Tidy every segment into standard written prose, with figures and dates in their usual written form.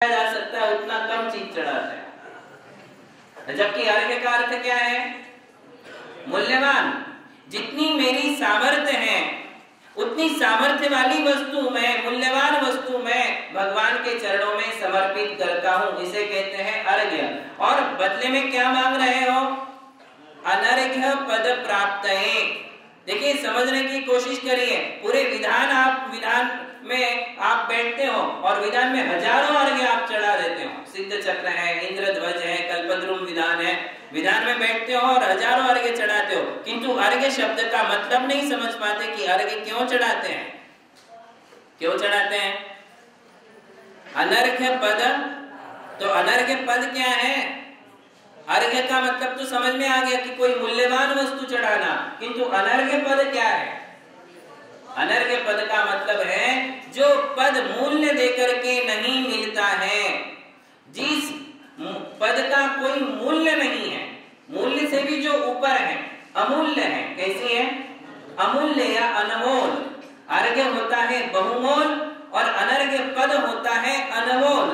जा सकता है उतना कम चीज चढ़ाते हैं। जबकि अर्घ्य का अर्थ क्या है? मूल्यवान। जितनी मेरी सामर्थ्य है उतनी सामर्थ्य वाली वस्तु मैं, मूल्यवान वस्तु मैं भगवान के चरणों में समर्पित करता हूं, इसे कहते हैं अर्घ्य। और बदले में क्या मांग रहे हो? अनर्घ्य पद प्राप्त है। देखिए, समझने की कोशिश करिए। पूरे विधान में आप बैठते हो और विधान में हजारों अर्घ्य आप चढ़ा देते हो। सिद्ध चक्र है, इंद्रध्वज है, कल्पद्रुम विधान है, विधान में बैठते हो और हजारों अर्घ्य चढ़ाते हो, किंतु अर्घ्य शब्द का मतलब नहीं समझ पाते कि अर्घ्य क्यों चढ़ाते हैं। क्यों चढ़ाते हैं? अनर्घ्य पद। तो अनर्घ्य पद क्या है? अर्घ्य का मतलब तो समझ में आ गया कि कोई मूल्यवान वस्तु चढ़ाना, किंतु अनर्घ्य पद क्या है? अनर्घ्य पद का मतलब है जो पद मूल्य देकर के नहीं मिलता है, जिस पद का कोई मूल्य नहीं है, मूल्य से भी जो ऊपर है, अमूल्य है। कैसी है? अमूल्य या अनमोल। अर्घ्य होता है बहुमोल और अनर्घ्य पद होता है अनमोल,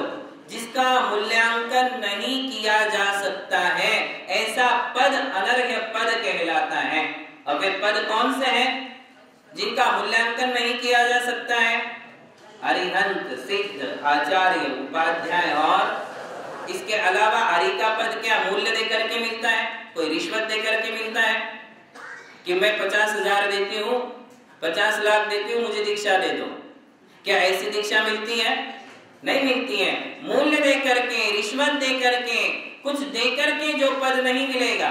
जिसका मूल्यांकन नहीं किया जा सकता है, ऐसा पद अनर्घ्य पद कहलाता है। अब वे पद कौन से हैं जिनका मूल्यांकन नहीं किया जा सकता है? अरिहंत, सिद्ध, आचार्य, उपाध्याय। और इसके अलावा अरि का पद क्या मूल्य देकर के मिलता है? कोई रिश्वत देकर के मिलता है कि मैं 50,000 देती हूँ, 50 लाख देती हूँ, मुझे दीक्षा दे दो। क्या ऐसी दीक्षा मिलती है? नहीं मिलती है। मूल्य देकर के, रिश्वत देकर के, कुछ देकर के जो पद नहीं मिलेगा,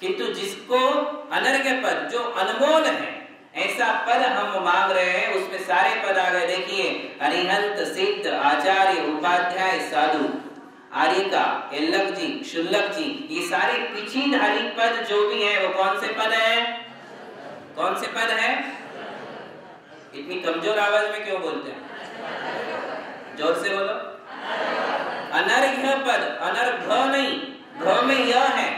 किंतु जिसको अनर्घ्य पद, जो अनमोल है, ऐसा पद हम मांग रहे हैं। उसमें सारे पद आ गए। देखिए, अरिहंत, सिद्ध, आचार्य, उपाध्याय, साधु, आर्यिका, एल्लक जी, शुल्लक जी, ये सारे पीछीधारी पद जो भी है वो कौन से पद है? कौन से पद है? इतनी कमजोर आवाज में क्यों बोलते हैं? जोर से बोलो। अनर्घ्य पद। अनर्घ नहीं, घ में य है,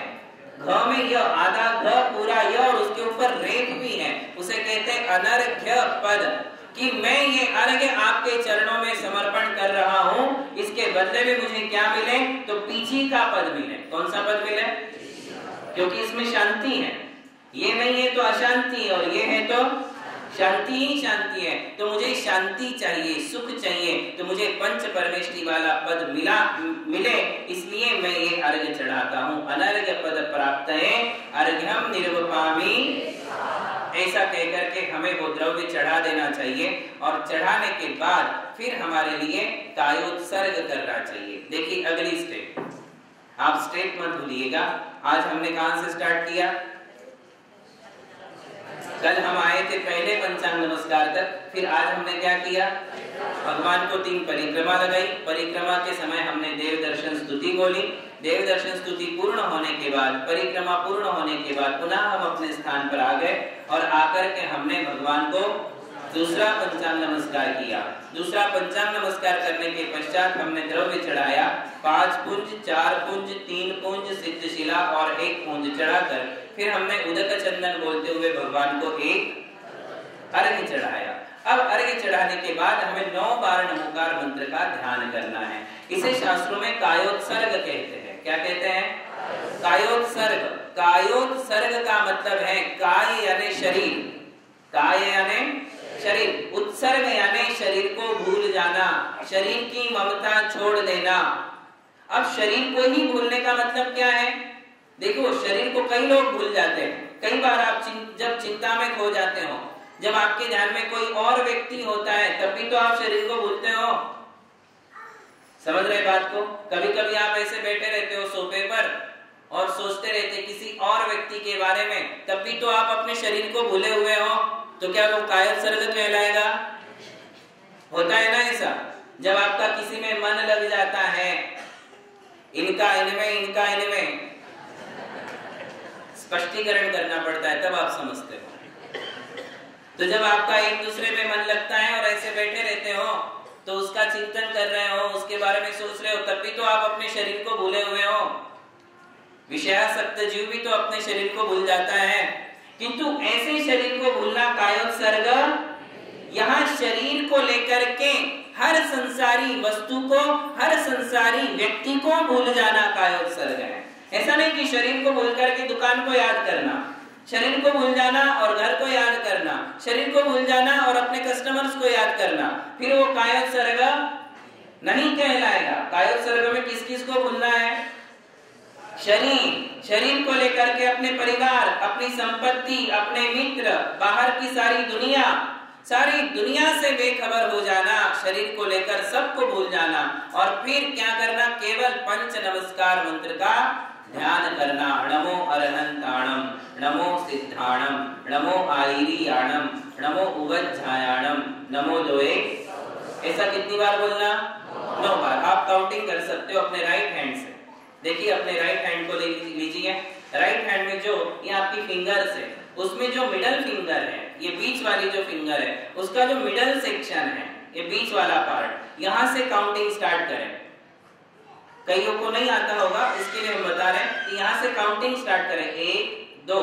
घ में य, आधा घ पूरा य और उसके ऊपर रेख भी है, उसे कहते हैं अनर्घ्य पद। कि मैं ये अर्घ्य आपके चरणों में समर्पण कर रहा हूं, इसके बदले में मुझे क्या मिले? तो पीछी का पद मिले। कौन सा पद मिले? क्योंकि इसमें शांति है। ये नहीं है तो अशांति है, और ये है तो शांति ही शांति है। तो मुझे शांति चाहिए, सुख चाहिए, तो मुझे पंच परमेष्टि वाला पद मिले, इसलिए मैं ये अर्घ्य चढ़ाता हूँ। अनर्घ्य पद प्राप्त है अर्घ्यम निर्वपामि, ऐसा कहकर के हमें वो द्रव्य चढ़ा देना चाहिए। और चढ़ाने के बाद फिर हमारे लिए कायोत्सर्ग करना चाहिए। देखिए अगली स्टेप, आप स्टेप मत भूलिएगा। आज हमने कहां से स्टार्ट किया? कल हम आए थे पहले पंचांग नमस्कार तक, फिर आज हमने क्या किया? भगवान को 3 परिक्रमा लगाई। परिक्रमा के समय हमने देव दर्शन स्तुति बोली। देव दर्शन स्तुति पूर्ण होने के बाद, परिक्रमा पूर्ण होने के बाद पुनः हम अपने स्थान पर आ गए और आकर के हमने भगवान को दूसरा पंचांग नमस्कार किया। दूसरा पंचांग नमस्कार करने के पश्चात हमने द्रव्य चढ़ाया। 5 पुंज, 4 पुंज, 3 पुंज सिद्ध शिला और 1 पुंज चढ़ाकर फिर हमने उदक चंदन बोलते हुए भगवान को एक अर्घ्य चढ़ाया। अब अर्घ्य चढ़ाने के बाद हमें 9 बार नमोकार मंत्र का ध्यान करना है। इसे शास्त्रों में कायोत्सर्ग कहते हैं। क्या कहते हैं? कायोत्सर्ग। कायोत्सर्ग का मतलब है काय यानी शरीर, काय यानी शरीर, उत्सर्ग यानी शरीर को भूल जाना, शरीर की ममता छोड़ देना। अब शरीर को ही भूलने का मतलब क्या है? देखो, शरीर को कई लोग भूल जाते हैं। कई बार आप जब चिंता में खो जाते हो, जब आपके ध्यान में कोई और व्यक्ति होता है, तब भी तो आप शरीर को भूलते हो। समझ रहे बात को? कभी कभी आप ऐसे बैठे रहते हो सोफे पर और सोचते रहते किसी और व्यक्ति के बारे में, तब भी तो आप अपने शरीर को भूले हुए हो। तो क्या वो कायोत्सर्ग कहलाएगा? होता है ना ऐसा? जब आपका किसी में मन लग जाता है, इनका इनमें, इनका इनमें, स्पष्टीकरण करना पड़ता है, तब आप समझते हो। तो जब आपका एक दूसरे में मन लगता है और ऐसे बैठे रहते हो, तो उसका चिंतन कर रहे हो, उसके बारे में सोच रहे हो, तब भी तो आप अपने शरीर को भूले हुए हो। विषयासक्त जीव भी तो अपने शरीर को भूल जाता है, किंतु ऐसे शरीर को भूलना कायोत्सर्ग। यहाँ शरीर को लेकर के हर संसारी वस्तु को, हर संसारी व्यक्ति को भूल जाना कायोत्सर्ग है। ऐसा नहीं कि शरीर को भूल करके दुकान को याद करना, शरीर को भूल जाना और घर को याद करना, शरीर को भूल जाना और अपने कस्टमर्स को याद करना, फिर वो कायोत्सर्ग नहीं कहलाएगा। कायोत्सर्ग में किस किस को भूलना है? शरीर को लेकर के अपने परिवार, अपनी संपत्ति, अपने मित्र, बाहर की सारी दुनिया से बेखबर हो जाना, शरीर को लेकर सबको भूल जाना, और फिर क्या करना? केवल पंच नमस्कार मंत्र का ध्यान करना। नमो अरहंताणम, नमो सिद्धाणम, नमो आईरियाणम, नमो उवज्झायाणम, नमो लोए। ऐसा कितनी बार बोलना? 9 बार। आप काउंटिंग कर सकते हो अपने राइट हैंड से। देखिए अपने राइट हैंड को लीजिए। राइट हैंड में जो ये आपकी फिंगर्स है, उसमें जो मिडल फिंगर है, ये बीच वाली जो फिंगर है, उसका जो मिडल सेक्शन है, ये बीच वाला पार्ट, यहां से काउंटिंग स्टार्ट करें। कईयों को नहीं आता होगा, इसके लिए हम बता रहे हैं कि यहां से काउंटिंग स्टार्ट करें। 1 2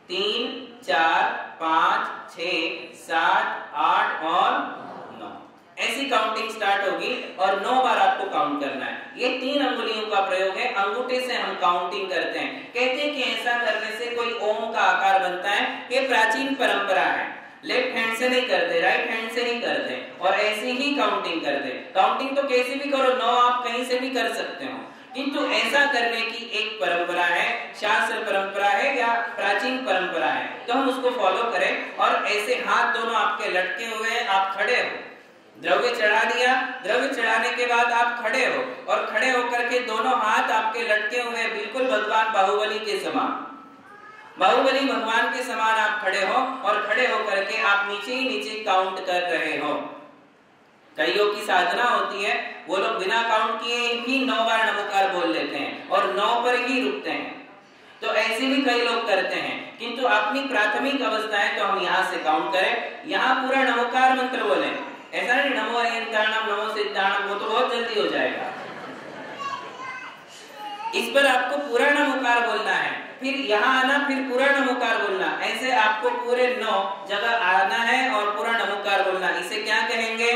3 4 5 6 7 8 और 9, ऐसी काउंटिंग स्टार्ट होगी और 9 बार आपको काउंट करना है। ये 3 अंगुलियों का प्रयोग है, अंगूठे से हम काउंटिंग करते हैं। कहते हैं कि ऐसा करने से कोई ओम का आकार बनता है। ये प्राचीन परंपरा है। लेफ्ट हैंड से नहीं करते, राइट हैंड से नहीं करते, और ऐसी ही काउंटिंग करते। काउंटिंग तो कैसे भी करो, 9 आप कहीं से भी कर सकते हो, किंतु ऐसा करने की एक परंपरा है, शास्त्र परंपरा है या प्राचीन परंपरा है, तो हम उसको फॉलो करें। और ऐसे हाथ दोनों आपके लटके हुए, आप खड़े हो, द्रव्य चढ़ा दिया, द्रव्य चढ़ाने के बाद आप खड़े हो, और खड़े होकर के दोनों हाथ आपके लटके हुए, बिल्कुल भगवान बाहुबली के समान, बाहुबली भगवान के समान आप खड़े हो, और खड़े होकर के आप नीचे ही नीचे काउंट कर रहे हो। कईयों की साधना होती है, वो लोग बिना काउंट किए ही 9 बार नमोकार बोल लेते हैं और 9 पर ही रुकते हैं। तो ऐसे भी कई लोग करते हैं, किंतु अपनी प्राथमिक अवस्था है तो हम यहाँ से काउंट करें, यहाँ पूरा नमोकार मंत्र बोले। ऐसा नहीं नमो अरहंताणम, नमो सिद्धाणम, वो तो बहुत जल्दी हो जाएगा। इस पर आपको पूरा नमोकार बोलना है, फिर यहाँ आना, फिर पूरा नमोकार बोलना। ऐसे आपको पूरे 9 जगह आना है और पूरा नमोकार बोलना। इसे क्या कहेंगे?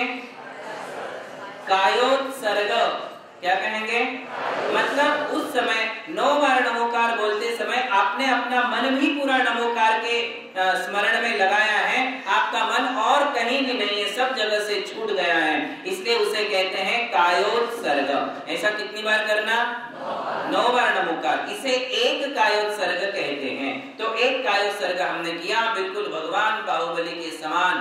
कायोत्सर्ग। क्या कहेंगे? मतलब उस समय 9 बार नमोकार बोलते समय आपने अपना मन भी पूरा नमोकार के स्मरण में लगाया है। आपका मन और कहीं भी नहीं है, सब जगह से छूट गया है, इसलिए उसे कहते हैं कायोत्सर्ग। ऐसा कितनी बार करना? 9 बार नमोकार। इसे एक कायोत्सर्ग कहते हैं। तो एक कायोत्सर्ग हमने किया, बिल्कुल भगवान बाहुबली के समान।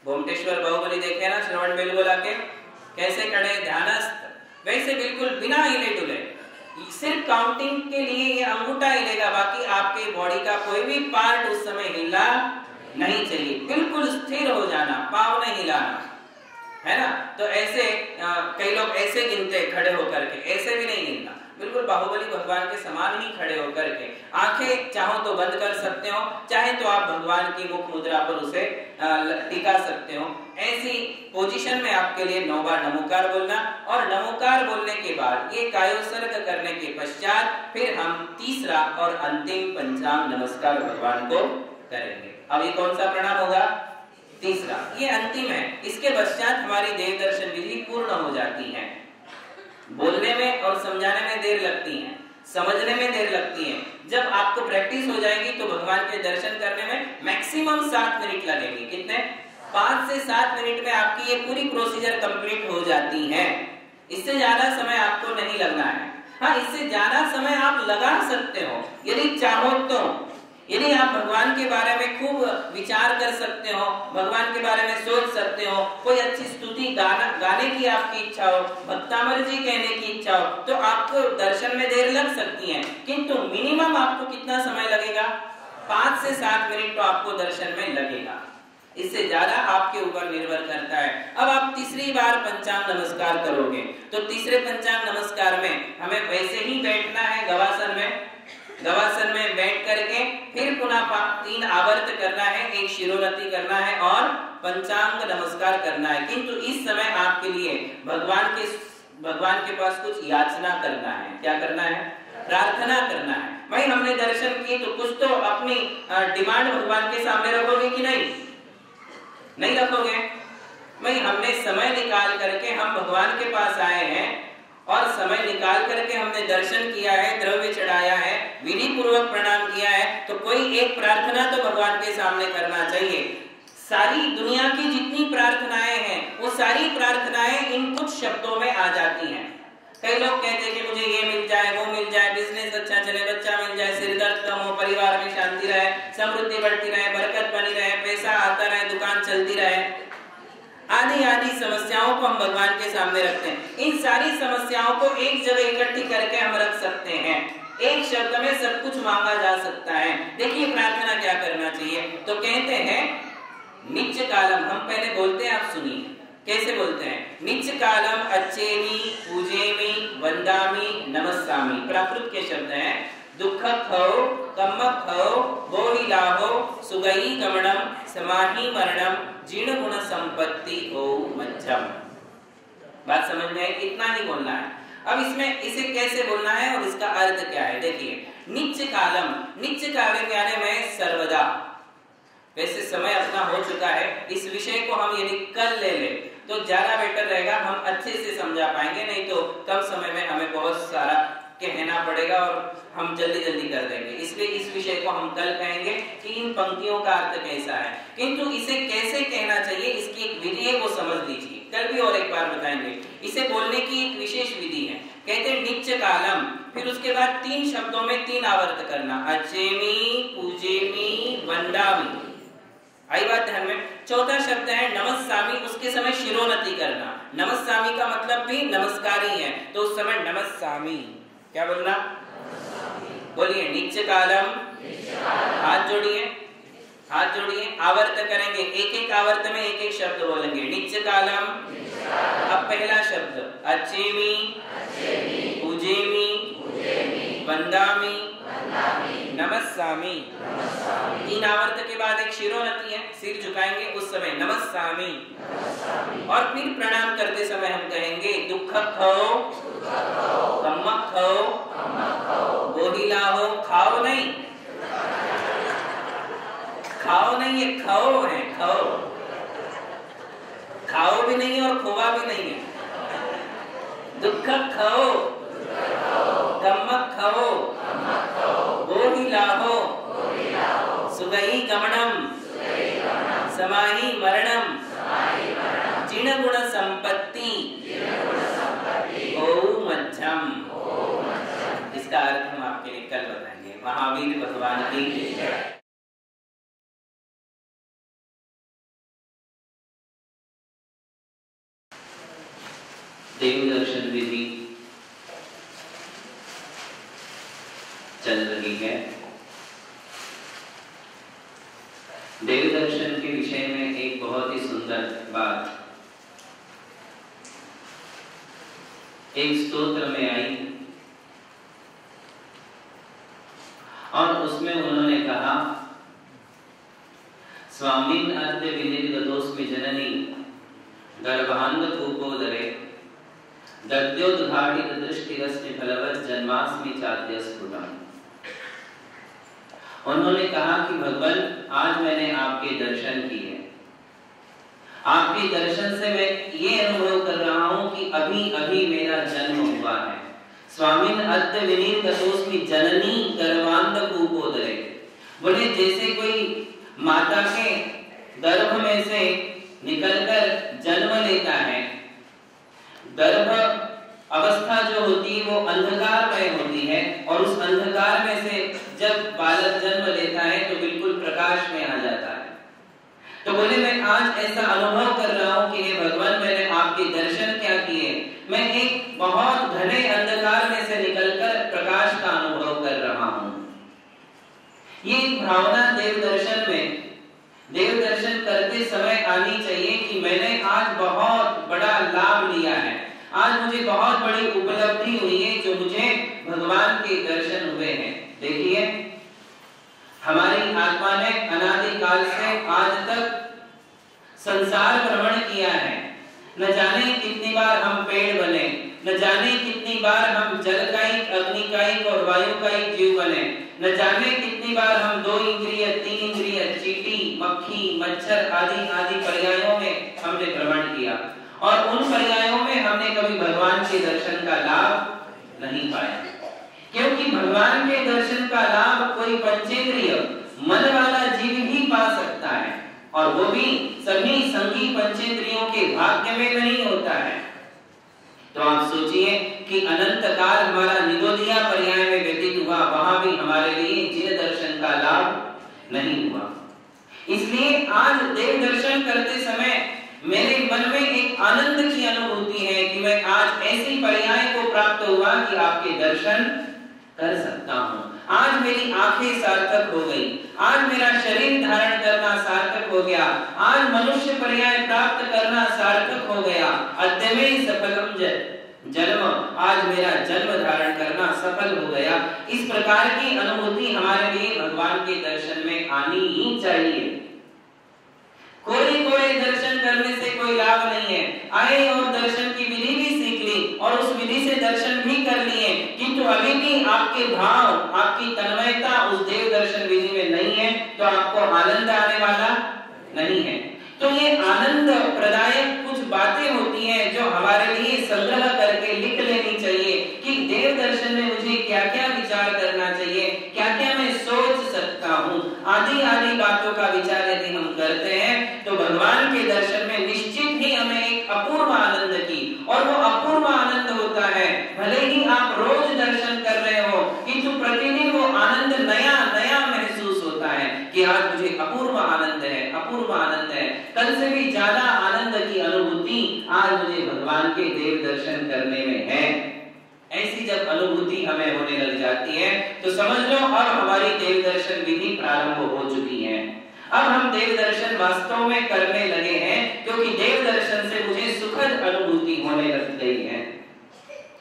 गोमटेश्वर बाहुबली देखे ना श्रवण बेलगोला के, कैसे खड़े ध्यानस्थ, वैसे बिल्कुल बिना हिले डुले। सिर्फ काउंटिंग के लिए ये अंगूठा हिलेगा, बाकी आपके बॉडी का कोई भी पार्ट उस समय हिलना नहीं चाहिए, बिल्कुल स्थिर हो जाना, पाँव नहीं हिलाना, है ना। तो ऐसे कई लोग ऐसे गिनते खड़े होकर के, ऐसे भी नहीं गिनना, बिल्कुल बाहुबली भगवान के समान ही खड़े होकर के। आंखें चाहो तो बंद कर सकते हो, चाहे तो आप भगवान की मुख मुद्रा पर उसे टिका सकते हो। ऐसी पोजीशन में आपके लिए 9 बार नमोकार बोलना, और नमोकार बोलने के बाद ये कायोत्सर्ग करने के पश्चात फिर हम तीसरा और अंतिम पंचांग नमस्कार भगवान को करेंगे। अब ये कौन सा प्रणाम होगा? तीसरा, ये अंतिम है। इसके पश्चात हमारी देव दर्शन विधि पूर्ण हो जाती है। बोलने में और समझाने में देर लगती है, समझने में देर लगती है। जब आपको प्रैक्टिस हो जाएगी तो भगवान के दर्शन करने में मैक्सिमम 7 मिनट लगेंगे। कितने? 5 से 7 मिनट में आपकी ये पूरी प्रोसीजर कंप्लीट हो जाती है। इससे ज्यादा समय आपको नहीं लगना है। हाँ, इससे ज्यादा समय आप लगा सकते हो यदि चाहो तो। यदि आप भगवान के बारे में खूब विचार कर सकते हो, भगवान के बारे में सोच सकते हो, कोई अच्छी स्तुति गाने की आपकी इच्छा हो, भक्तामर जी कहने की इच्छा हो, तो आपको दर्शन में देर लग सकती है, किंतु मिनिमम आपको कितना समय लगेगा? 5 से 7 मिनट तो आपको दर्शन में लगेगा। इससे ज्यादा आपके ऊपर निर्भर करता है। अब आप तीसरी बार पंचांग नमस्कार करोगे तो तीसरे पंचांग नमस्कार में हमें वैसे ही बैठना है गवासन में। गवासन में बैठ करके फिर पुनः 3 आवर्त करना है, एक शिरोन्नति करना है और पंचांग नमस्कार करना है। किंतु इस समय आपके लिए भगवान के पास कुछ याचना करना है। क्या करना है? प्रार्थना करना है। भाई हमने दर्शन किए तो कुछ तो अपनी डिमांड भगवान के सामने रखोगे कि नहीं? नहीं रखोगे? भाई हमने समय निकाल करके हम भगवान के पास आए हैं और समय निकाल करके हमने दर्शन किया है, द्रव्य चढ़ाया है, विधि पूर्वक प्रणाम किया है, तो कोई एक प्रार्थना तो भगवान के सामने करना चाहिए। सारी दुनिया की जितनी प्रार्थनाएं हैं वो सारी प्रार्थनाएं इन कुछ शब्दों में आ जाती हैं। कई लोग कहते हैं कि मुझे ये मिल जाए, वो मिल जाए, बिजनेस अच्छा चले, बच्चा मिल जाए, सिर दर्द कम हो, परिवार में शांति रहे, समृद्धि बढ़ती रहे, बरकत बनी रहे, पैसा आता रहे, दुकान चलती रहे, आदि आदि समस्याओं को हम भगवान के सामने रखते हैं। इन सारी समस्याओं को एक जगह इकट्ठी करके हम रख सकते हैं। एक शब्द में सब कुछ मांगा जा सकता है। देखिए प्रार्थना क्या करना चाहिए। तो कहते हैं नित्य कालम, हम पहले बोलते हैं, आप सुनिए कैसे बोलते हैं। नित्य कालम अच्छेमी पूजेमी वंदामी नमस्सामी। प्राकृत के शब्द हैं। दुख खो कम्म खो बोहि लाभो सुगई गमनम समाहि मरणम जीर्ण गुण संपत्ति हो मध्यम। बात समझ में आई? इतना ही बोलना है। अब इसमें इसे कैसे बोलना है और इसका अर्थ क्या है देखिए। नित्य कालम, नित्य कालम यानी मैं सर्वदा। वैसे समय अपना हो चुका है, इस विषय को हम यदि कल ले ले तो ज्यादा बेटर रहेगा, हम अच्छे से समझा पाएंगे। नहीं तो कम समय में हमें बहुत सारा कहना पड़ेगा और हम जल्दी जल्दी कर देंगे। इसलिए इस विषय को हम कल कहेंगे कि इन पंक्तियों का अर्थ कैसा है, किंतु इसे कैसे कहना चाहिए इसकी एक विधि है, वो समझ लीजिए। कल भी और एक बार बताएंगे। इसे बोलने की एक विशेष विधि है। कहते हैं नित्य कालम, फिर उसके बाद 3 शब्दों में 3 आवर्त करना। अच्छेमी पूजेमी वंदामी। आई बात ध्यान में। चौथा शब्द है नमस्सामी, उसके समय शिरोन्नति करना। नमस्सामी का मतलब भी नमस्कार ही है, तो उस समय नमस्सामी क्या बोलना? बोलिए नित्य कालम। हाथ जोड़िए, हाथ जोड़िए, आवर्त करेंगे। एक एक आवर्त में एक एक शब्द बोलेंगे। नित्य कालम। अब पहला शब्द अच्छेमी पूजेमी वंदामी नमस्सामी। 3 आवर्त के बाद एक शिरोन्नति है, सिर झुकाएंगे, उस समय नमस्सामी। और फिर प्रणाम करते समय हम कहेंगे दुख खो कम्म खो बोहि लाहो। खाओ नहीं, खाओ नहीं है, खाओ है, खाओ। खाओ भी नहीं है और खोवा भी नहीं है। दुख खो कम्म खो बोहि लाहो सुगई गमनम समाहि मरणम जीर्ण गुण संपत्ति हो मध्यम। इसका अर्थ हम आपके लिए कल बताएंगे। महावीर भगवान की देव दर्शन विधि चल रही है। देव दर्शन के विषय में एक बहुत ही सुंदर बात एक स्तोत्र में आई और उसमें उन्होंने कहा स्वामिन अद्य विनिर्गतोस्मि जननी गर्भांग धूपोदरे दद्योद्घाटित दृष्टिरस्मि फलवत् जन्मास्मि चाद्य स्फुटम्। उन्होंने कहा कि भगवान आज मैंने आपके दर्शन किए। आपके दर्शन से मैं ये अनुभव कर रहा हूं कि अभी अभी मेरा जन्म हुआ है। स्वामिन अद्य विनिर्गतोस्मि जननी गर्भांग धूपोदरे। बोले जैसे कोई माता के गर्भ में से निकलकर जन्म लेता है। गर्भ अवस्था जो होती है वो अंधकारमय होती है और उस अंधकार में से जब बालक जन्म लेता है तो बिल्कुल प्रकाश में आ जाता है। तो बोले मैं आज ऐसा अनुभव कर रहा हूं कि हे भगवान मैंने आपके दर्शन क्या किए। मैं एक बहुत घने अंधकार में से निकलकर प्रकाश का अनुभव कर रहा हूं। ये एक भावना देव दर्शन करते समय आनी चाहिए कि मैंने आज बहुत बड़ा लाभ लिया है। आज मुझे बहुत बड़ी उपलब्धि हुई है जो मुझे भगवान के दर्शन हुए हैं। देखिए हमारी आत्मा ने अनादि काल से आज तक संसार भ्रमण किया है। न जाने कितनी बार हम पेड़ बने, न जाने कितनी कितनी बार हम जल कायिक, अग्नि कायिक और वायु कायिक जीव बने। न जाने कितनी बार हम 2 इंद्रिय, 3 इंद्रिय, चींटी, मक्खी, मच्छर आदि आदि पर्यायों में हमने भ्रमण किया और उन पर्यायों में हमने कभी भगवान के दर्शन का लाभ नहीं पाया, क्योंकि भगवान के दर्शन का लाभ कोई पंचेंद्रिय मन वाला जीव ही पा सकता है और वो भी सभी संगी पंचेंद्रियों के भाग्य में नहीं होता है। तो आप सोचिए कि अनंत काल हमारा निरोधिया पर्याय में व्यतीत हुआ, वहां भी हमारे लिए जिन दर्शन का लाभ नहीं हुआ। इसलिए आज देव दर्शन करते समय मेरे मन में एक आनंद की अनुभूति है कि मैं आज ऐसी पर्याय को प्राप्त हुआ कि आपके दर्शन कर सकता हूँ। आज मेरी आंखें सार्थक हो गई, आज मेरा शरीर धारण करना सार्थक हो गया, आज मनुष्य पर्याय प्राप्त करना सार्थक हो गया। अद्यमे सफलम जन्म, आज मेरा जन्म धारण करना सफल हो गया। इस प्रकार की अनुभूति हमारे लिए भगवान के दर्शन में आनी ही चाहिए। कोई दर्शन करने से कोई लाभ नहीं है। आए और दर्शन की विधि भी सीख ली और उस विधि से दर्शन भी कर लिए, किंतु अभी भी आपके भाव, आपकी तन्मयता उस देव दर्शन विधि में नहीं है, तो आपको आनंद आने वाला नहीं है। तो ये आनंद प्रदायक कुछ बातें होती हैं जो हमारे लिए संग्रह करके लिख लेनी चाहिए कि देव दर्शन में मुझे क्या-क्या विचार करना चाहिए, क्या-क्या मैं सोच सकता हूँ। आदि आदि बातों का विचार यदि हम करते हैं तो भगवान के दर्शन में निश्चित ही हमें एक अपूर्व आनंद की, और वो अपूर्व आनंद होता है भले ही आप रोज दर्शन कर रहे हो, किंतु प्रतिदिन वो आनंद नया नया महसूस होता है कि आज मुझे अपूर्व आनंद है, अपूर्व आनंद है। कल से भी ज्यादा आनंद की अनुभूति आज मुझे भगवान के देव दर्शन करने में है। ऐसी जब अनुभूति हमें होने लग जाती है तो समझ लो अब हमारी देव दर्शन विधि प्रारंभ हो चुकी है। अब हम देव दर्शन वास्तव में करने लगे हैं, क्योंकि देव दर्शन से मुझे सुखद अनुभूति होने लग गई है।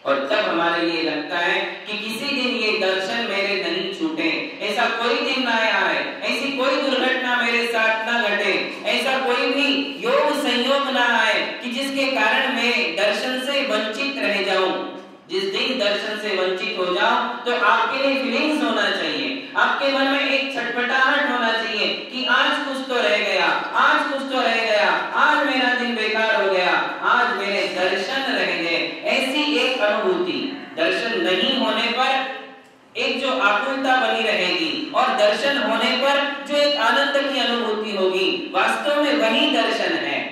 और तब हमारे लिए लगता है कि किसी दिन ये दर्शन मेरे नहीं छूटे, ऐसा कोई दिन ना आए, ऐसी कोई दुर्घटना मेरे साथ ना घटे, ऐसा कोई भी योग संयोग ना आए कि जिसके कारण मैं दर्शन से वंचित रह जाऊं। जिस दिन दर्शन से वंचित हो जाओ तो आपके लिए फीलिंग्स होना चाहिए, आपके मन में एक छटपटाहट होना चाहिए कि आज कुछ तो रह गया, आज कुछ तो रह गया, आज मेरा दिन बेकार हो गया, आज मेरे दर्शन रह गए। ऐसी एक अनुभूति दर्शन नहीं होने पर एक जो आकुलता बनी रहेगी और दर्शन होने पर जो एक आनंद की अनुभूति होगी, वास्तव में वही दर्शन है।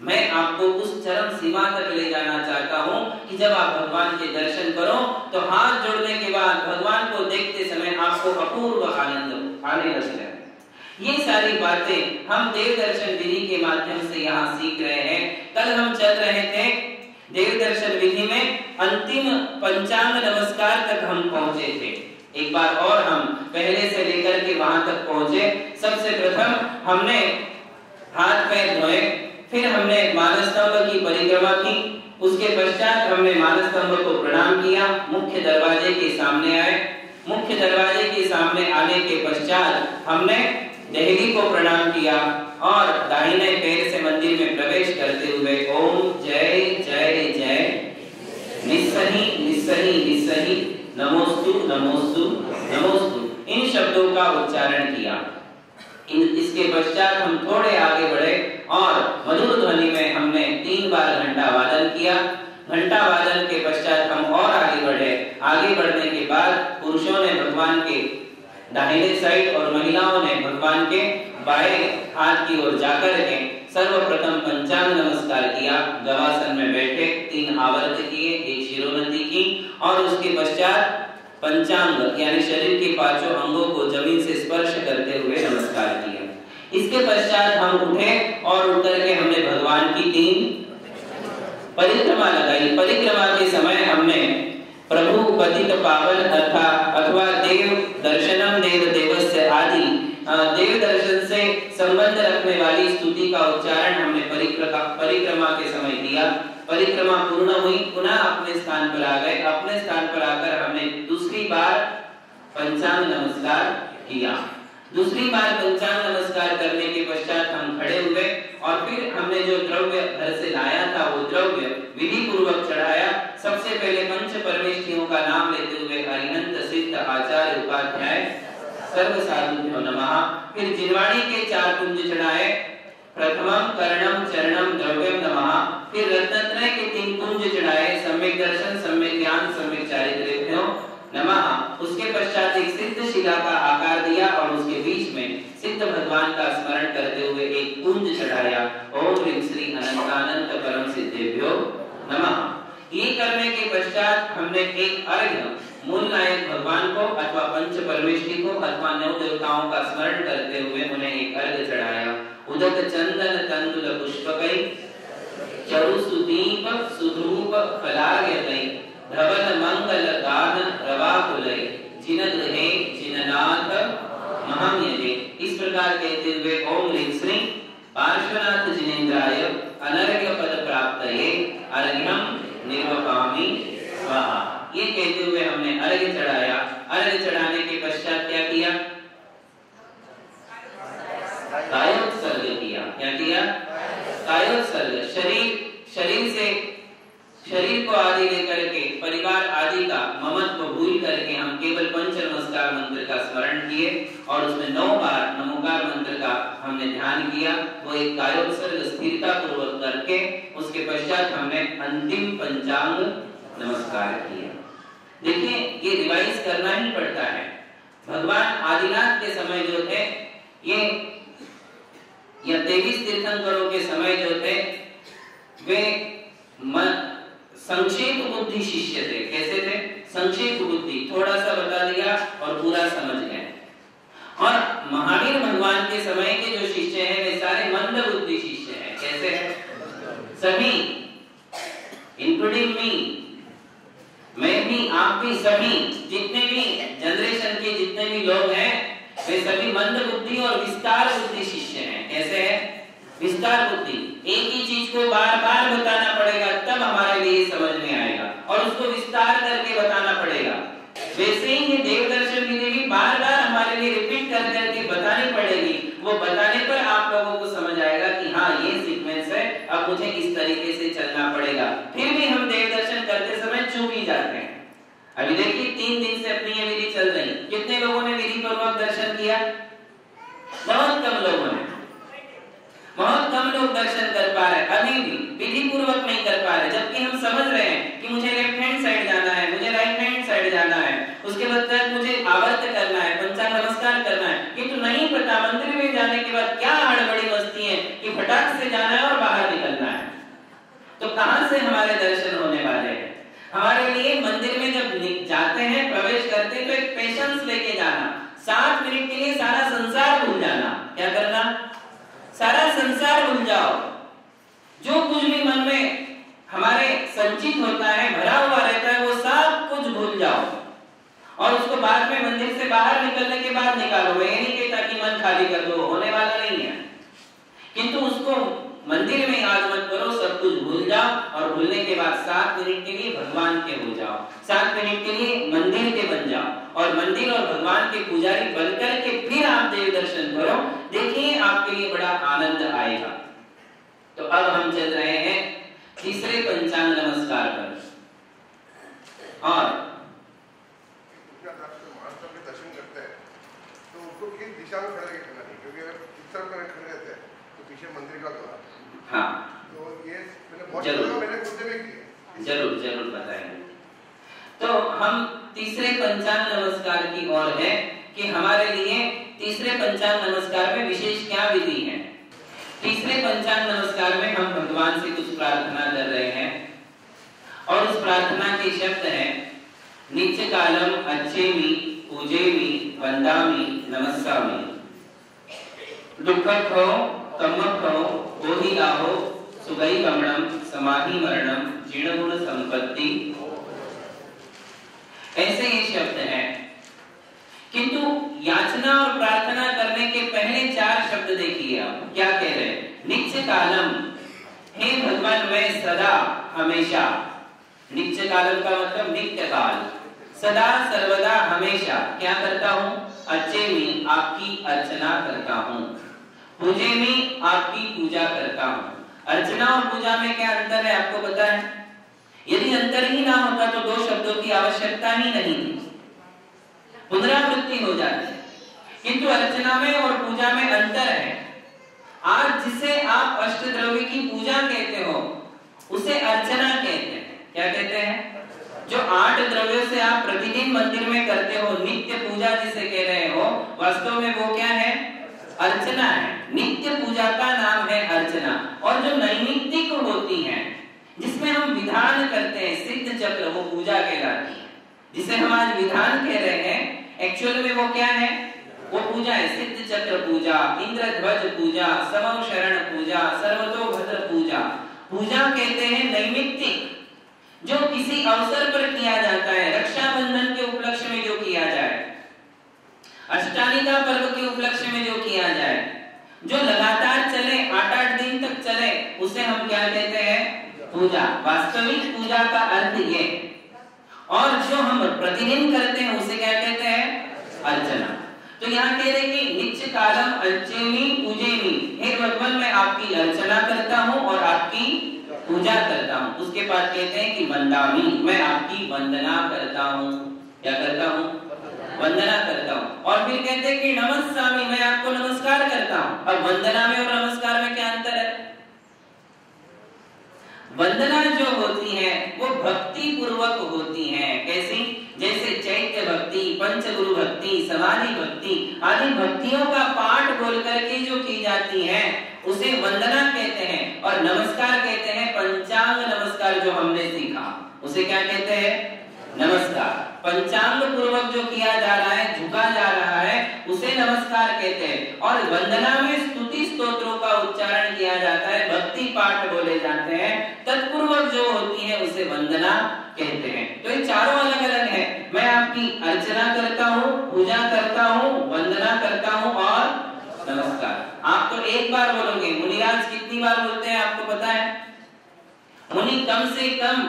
मैं आपको उस चरम सीमा तक ले जाना चाहता हूं कि जब आप भगवान के दर्शन करो तो हाथ जोड़ने के बाद भगवान को देखते समय आपको अपूर्व आनंद आने लग जाए। ये सारी बातें हम देव दर्शन विधि के माध्यम से यहाँ सीख रहे हैं। कल हम चल रहे थे देव दर्शन विधि में अंतिम पंचांग नमस्कार तक हम पहुंचे थे। एक बार और हम पहले से लेकर के वहां तक पहुंचे। सबसे प्रथम हमने हाथ पैर धोए, फिर हमने मानस्तंभ की परिक्रमा की, उसके पश्चात हमने मानस्तंभ को प्रणाम किया, मुख्य दरवाजे के सामने आए। मुख्य दरवाजे के सामने आने के पश्चात हमने देहली को प्रणाम किया और दाहिने पैर से मंदिर में प्रवेश करते हुए ओम जय जय जय निस्सही निस्सही निस्सही नमोस्तु नमोस्तु नमोस्तु इन शब्दों का उच्चारण किया। इसके पश्चात हम थोड़े आगे बढ़े और मधुर ध्वनि में हमने 3 बार घंटा वादन किया। घंटा वादन के पश्चात हम और आगे बढ़े। आगे बढ़ने के बाद पुरुषों ने भगवान के दाहिने साइड और महिलाओं ने भगवान के बाएं हाथ की ओर जाकर के सर्वप्रथम पंचांग नमस्कार किया। गवासन में बैठे 3 आवर्त किए, 1 शिरोमणि की और उसके पश्चात पंचांग यानी शरीर के 5 अंगों को जमीन से स्पर्श करते हुए नमस्कार किया। इसके पश्चात हम उठे और उठ करके हमने भगवान की 3 परिक्रमा लगाई। परिक्रमा के समय हमने प्रभु पतित पावन अथवा देव दर्शनम देव देवस्य आदि देव दर्शन से संबंध रखने वाली स्तुति का उच्चारण हमने परिक्रमा के समय किया। परिक्रमा पूर्ण हुई, पुनः अपने स्थान पर आ गए। अपने स्थान पर आकर हमने दूसरी बार पंचांग नमस्कार किया। दूसरी बार पंचांग नमस्कार करने के पश्चात हम खड़े हुए और फिर हमने जो द्रव्य घर से लाया था वो द्रव्य विधि पूर्वक चढ़ाया। सबसे पहले सर्व साधुभ्यो नमः। फिर जिह्वाणी के 4 कुंज चढ़ाए, प्रथमम कर्णम चरणम द्रव्यम नमः। फिर रत्नत्रय के 3 कुंज चढ़ाए, सम्यक दर्शन, सम्यक ज्ञान, सम्यक चारित्र्यभ्यो नमः। उसके पश्चात एक सिद्ध शिला का आकार दिया और उसके बीच में सिद्ध भगवान का स्मरण करते हुए एक कुंज चढ़ाया, ओम ह्रीं श्री अनंतानंत परम सिद्धेभ्यो नमः। ये करने के पश्चात हमने एक अर्घ्य मूल नायक भगवान को अथवा पंच परमेष्टि को अथवा 9 देवताओं का स्मरण करते हुए उन्हें एक अर्घ्य चढ़ाया। उदक चंदन तंदुल पुष्पकै चरु सुदीप सुधूप फलार्घ्यकै धवल मंगल गान रवाकुलै जिन गृहे जिननाथ महाम्यजे। इस प्रकार कहते हुए ओम ह्रीं श्री पार्श्वनाथ जिनेन्द्राय अनर्घ्य पद प्राप्तये अर्घ्यम निर्वपामि स्वाहा। ये कहते हुए हमने अर्घ्य चढ़ाया। अर्घ्य चढ़ाने के पश्चात क्या किया? कायोत्सर्ग किया। क्या किया? कायोत्सर्ग। शरीर को आदि लेकर के, परिवार आदि का ममत्व भूल करके हम केवल पंच नमस्कार मंत्र का स्मरण किए और उसमें 9 बार नमोकार मंत्र का हमने ध्यान किया। वो एक कायोत्सर्ग स्थिरता पूर्वक करके उसके पश्चात हमने अंतिम पंचांग नमस्कार किया। देखिए, ये रिवाइज करना ही पड़ता है। भगवान आदिनाथ के समय जो थे, ये या 23 तीर्थंकरों के समय जो थे, वे संक्षेप बुद्धि शिष्य थे। कैसे थे? संक्षेप बुद्धि, थोड़ा सा बता दिया और पूरा समझ गए। और महावीर भगवान के समय के जो शिष्य हैं वे सारे मंद बुद्धि शिष्य हैं। कैसे हैं? सभी, इंक्लूडिंग मी, मैं भी, आप भी, सभी जितने भी जनरेशन के जितने भी लोग हैं वे सभी मंद बुद्धि और विस्तार बुद्धि शिष्य हैं। कैसे है? विस्तार बुद्धि। एक ही चीज को बार बार बताना पड़ेगा तब हमारे लिए समझ में आएगा और उसको विस्तार करके बताना पड़ेगा। वैसे ही ये देव दर्शन विधि भी बार बार हमारे लिए रिपीट कर करके बतानी पड़ेगी। वो बताने पर आप लोगों को समझ आएगा कि हाँ, ये सीक्वेंस है, अब मुझे इस तरीके से चलना पड़ेगा। फिर भी हम देव दर्शन करते समय चूक ही जाते हैं। अभी देखिए, 3 दिन से अपनी ये विधि चल रही। कितने लोगों ने विधि पूर्वक दर्शन किया? बहुत कम लोगों ने। बहुत कम लोग दर्शन कर पा रहे, अभी भी विधि पूर्वक नहीं कर पा रहे। जबकि हम समझ रहे हैं कि मुझे लेफ्ट हैंड साइड जाना है, मुझे राइट हैंड साइड जाना है, उसके बाद मुझे आवर्त करना है, पंचांग नमस्कार करना है, किंतु नहीं पता मंदिर में जाने के बाद क्या हड़बड़ी मस्ती है कि फटाक से जाना है और बाहर निकलना है। तो कहां से हमारे दर्शन होने वाले हैं? हमारे लिए मंदिर में जब जाते हैं, प्रवेश करते हैं, तो एक पेशेंस लेके जाना। 7 मिनट के लिए सारा संसार भूल जाना। क्या करना? सारा संसार भूल जाओ। जो कुछ भी मन में हमारे संचित होता है, भरा हुआ रहता है, वो सब कुछ भूल जाओ और उसको बाद में मंदिर से बाहर निकलने के बाद निकालो। मैं ये नहीं कहता कि मन खाली कर दो, होने वाला नहीं है, किंतु उसको मंदिर में याद मत करो, सब कुछ भूल जाओ और भूलने के बाद 7 मिनट के लिए भगवान के हो जाओ, 7 मिनट के लिए मंदिर के बन जाओ और मंदिर और भगवान के पुजारी बनकर के फिर आप देव दर्शन करो। देखिए, आपके लिए बड़ा आनंद आएगा। तो अब हम चल रहे हैं तीसरे पंचांग नमस्कार पर। और दर्शन करते हैं तो उसको किस दिशा में खड़े करना है, क्योंकि अगर इस तरफ खड़े रहते हैं तो पीछे मंदिर का द्वार। हाँ, तो ये मैंने खुद में किया। जरूर बताएंगे। तो हम तीसरे पंचांग नमस्कार की ओर है कि हमारे लिए तीसरे पंचांग नमस्कार में विशेष क्या विधि है। तीसरे पंचांग नमस्कार में हम भगवान से कुछ प्रार्थना कर रहे हैं और उस प्रार्थना के शब्द हैं नित्य कालम अच्छेमी पूजेमी वंदामी नमस्सामी। दुःखक हो तमक हो बोधि लाहो सुगई गमनम समाधि मरणम जीर्ण गुण संपत्ति। ऐसे ये शब्द हैं, किंतु याचना और प्रार्थना करने के पहले 4 शब्द देखिए आप क्या कह रहे हैं। नित्य कालम, हे भगवान मैं सदा हमेशा, नित्य कालम का मतलब नित्य काल, सदा सर्वदा हमेशा क्या करता हूँ? अच्छे में आपकी अर्चना करता हूँ, पूजे में आपकी पूजा करता हूँ। अर्चना और पूजा में क्या अंतर है आपको पता है? यदि अंतर ही ना होता तो 2 शब्दों की आवश्यकता ही नहीं थी, पुनरावृत्ति हो जाती। किंतु अर्चना में और पूजा में अंतर है। आज जिसे आप अष्टद्रव्य की पूजा कहते हो उसे अर्चना कहते हैं। क्या कहते हैं? जो 8 द्रव्यों से आप प्रतिदिन मंदिर में करते हो, नित्य पूजा जिसे कह रहे हो, वास्तव में वो क्या है? अर्चना है। नित्य पूजा का नाम है अर्चना। और जो नैमित्तिक होती है, जिसमें हम विधान करते हैं, सिद्ध चक्र, वो पूजा कहलाती है। जिसे हम आज विधान कह रहे हैं, एक्चुअल में वो क्या है? वो पूजा है। सिद्ध चक्र पूजा, इंद्रध्वज पूजा, समम शरण पूजा, सर्वतोभद्र पूजा। पूजा कहते हैं नैमित्तिक, जो किसी अवसर पर किया जाता है। रक्षाबंधन के उपलक्ष्य में जो किया जाए, अष्टालिका पर्व के उपलक्ष्य में जो किया जाए, जो लगातार चले, 8-8 दिन तक चले, उसे हम क्या कहते हैं? पूजा। वास्तविक पूजा का अर्थ ये। और जो हम प्रतिदिन करते हैं उसे क्या कहते हैं? अर्चना। तो यहाँ कह रहे कि नित्य कालम अर्चेमी पूजेमी, हे भगवान मैं आपकी अर्चना करता हूँ और आपकी पूजा करता हूँ। उसके बाद कहते हैं कि वंदामी, मैं आपकी वंदना करता हूँ। क्या करता हूँ? वंदना करता हूँ। और फिर कहते हैं कि नमस्कामी, मैं आपको नमस्कार करता हूँ। अब वंदना में और नमस्कार में क्या अंतर है? वंदना जो होती है वो भक्ति पूर्वक होती है। कैसी? जैसे चैत्य भक्ति, पंचगुरु भक्ति, समाधि भक्ति आदि भक्तियों का पाठ बोल करके जो की जाती है उसे वंदना कहते हैं। और नमस्कार कहते हैं पंचांग नमस्कार, जो हमने सीखा उसे क्या कहते हैं? नमस्कार। पंचांग पूर्वक जो किया जा रहा है, झुका जा रहा है, उसे नमस्कार कहते हैं। और वंदना में स्तुति स्तोत्रों का उच्चारण किया जाता है, भक्ति पाठ बोले जाते हैं, तत्पूर्वक जो होती है उसे वंदना कहते हैं। तो ये चारों अलग अलग है। मैं आपकी अर्चना करता हूँ, पूजा करता हूँ, वंदना करता हूँ और नमस्कार। आप तो एक बार बोलोगे, मुनिराज कितनी बार बोलते हैं आपको पता है? मुनि कम से कम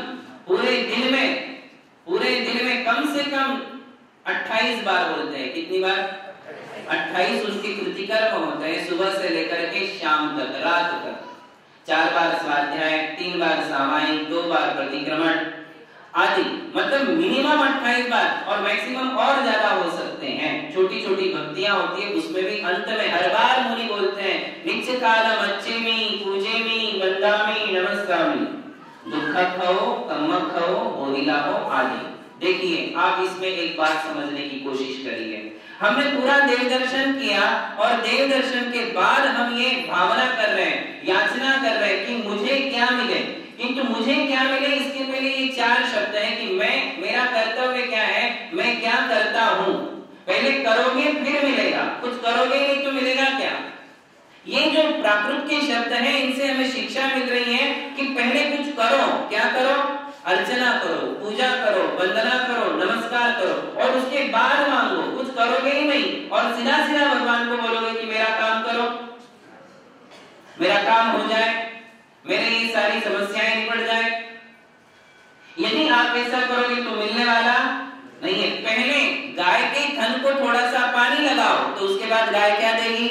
पूरे दिन में कम से कम 28 बार बोलते हैं। कितनी बार? 28 उसकी कृति कर्म होते हैं, सुबह से लेकर के शाम तक, रात तक। 4 बार स्वाध्याय, 3 बार सामायिक, 2 बार प्रतिक्रमण आदि, मतलब मिनिमम 28 बार और मैक्सिमम और ज्यादा हो सकते हैं। छोटी छोटी भक्तियां होती है, उसमें भी अंत में हर बार मुनि बोलते हैं नित्य कालम अच्छेमी पूजेमी वंदामी नमस्कामी, दुख खो कम खो बोधिला हो आदि। देखिए आप इसमें एक बात समझने की कोशिश करिए। हमने पूरा देव दर्शन किया और देव दर्शन के बाद हम ये भावना कर रहे हैं, याचना कर रहे हैं कि मुझे क्या मिले। किंतु मुझे क्या मिले, इसके पहले ये 4 शब्द हैं कि मेरा कर्तव्य क्या है, मैं क्या करता हूँ। पहले करोगे फिर मिलेगा, कुछ करोगे नहीं तो मिलेगा क्या। ये जो प्राकृत के शब्द हैं, इनसे हमें शिक्षा मिल रही है कि पहले कुछ करो। क्या करो? अर्चना करो, पूजा करो, वंदना करो, नमस्कार करो और उसके बाद मांगो। कुछ करोगे ही नहीं और सीधा सीधा भगवान को बोलोगे कि मेरा काम करो, मेरा काम हो जाए, मेरे ये सारी समस्याएं निपट जाए। यदि आप ऐसा करोगे तो मिलने वाला नहीं है। पहले गाय के थन को थोड़ा सा पानी लगाओ तो उसके बाद गाय क्या देगी?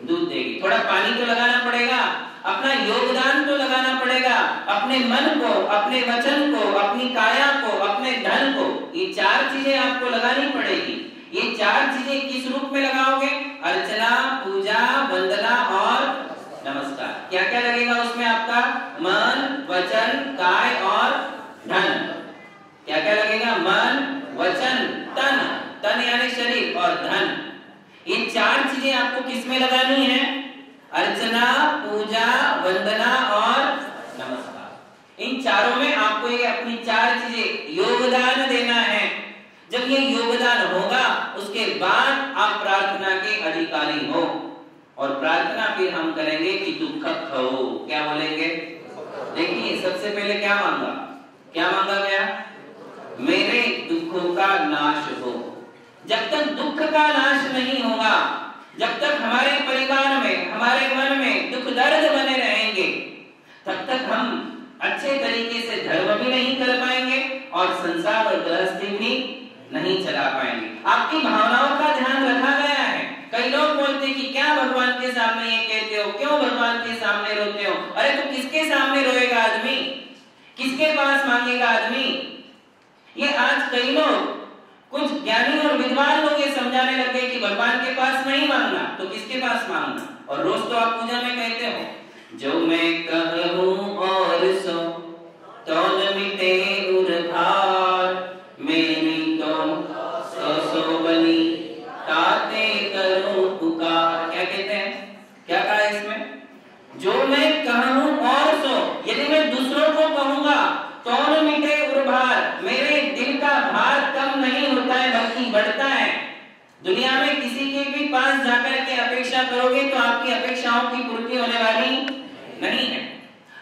दूध देगी। थोड़ा पानी तो लगाना पड़ेगा, अपना योगदान तो लगाना पड़ेगा, अपने मन को, अपने वचन को, अपनी काया को, अपने धन को, ये 4 चीजें आपको लगानी पड़ेगी। ये 4 चीजें किस रूप में लगाओगे? अर्चना, पूजा, वंदना और नमस्कार। क्या क्या लगेगा उसमें आपका? मन, वचन, काय और धन। क्या क्या लगेगा? मन, वचन, तन, तन यानी शरीर और धन। ये 4 चीजें आपको किसमें लगानी है? अर्चना, पूजा, वंदना और नमस्कार। इन चारों में आपको ये अपनी 4 चीजें योगदान देना है। जब ये योगदान होगा उसके बाद आप प्रार्थना के अधिकारी हो। और प्रार्थना फिर हम करेंगे कि दुख खो। क्या बोलेंगे? देखिए सबसे पहले क्या मांगा? क्या मांगा गया? मेरे दुखों का नाश हो। जब तक दुख का नाश नहीं होगा, जब तक हमारे परिवार में, हमारे मन में दुख दर्द बने रहेंगे, तब तक हम अच्छे तरीके से धर्म भी नहीं कर पाएंगे और संसार और गृहस्थी भी नहीं चला पाएंगे। आपकी भावनाओं का ध्यान रखा गया है। कई लोग बोलते हैं कि क्या भगवान के सामने ये कहते हो, क्यों भगवान के सामने रोते हो? अरे तो किसके सामने रोएगा आदमी? किसके पास मांगेगा आदमी? ये आज कई लोग कुछ ज्ञानी और विद्वान लोग ये समझाने लगे कि भगवान के पास नहीं मांगना तो किसके पास मांगना। और रोज तो आप पूजा में कहते हो, जो मैं कहूँ और सो तो न मिटे उर भार, मेरी तो सो बनी ताते करूं पुकार। क्या कहते हैं, क्या कहा इसमें, जो मैं कहूँ और सो, यदि मैं दूसरों को कहूंगा तो न मिटे उर भार, मेरे दिल का भार कम नहीं होता है बल्कि बढ़ता है। दुनिया में किसी के भी पास जाकर के अपेक्षा करोगे तो आपकी अपेक्षाओं की पूर्ति होने वाली नहीं है।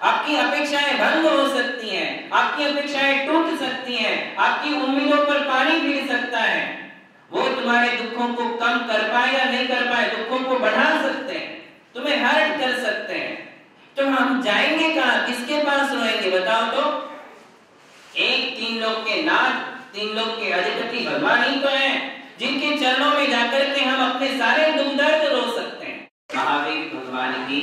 आपकी अपेक्षाएं भंग हो सकती हैं, आपकी अपेक्षाएं टूट सकती हैं, आपकी उम्मीदों पर पानी फिर सकता है। वो तुम्हारे दुखों को कम कर पाए या नहीं कर पाए, दुखों को बढ़ा सकते हैं, तुम्हें हर्ट कर सकते हैं। तो हम जाएंगे कहां, किसके पास रोएंगे बताओ तो। एक तीन लोग के नाथ, तीन लोग के अधिपति भगवान ही तो हैं, जिनके चरणों में जाकर के हम अपने सारे दुख दर्द रो सकते हैं। महावीर भगवान की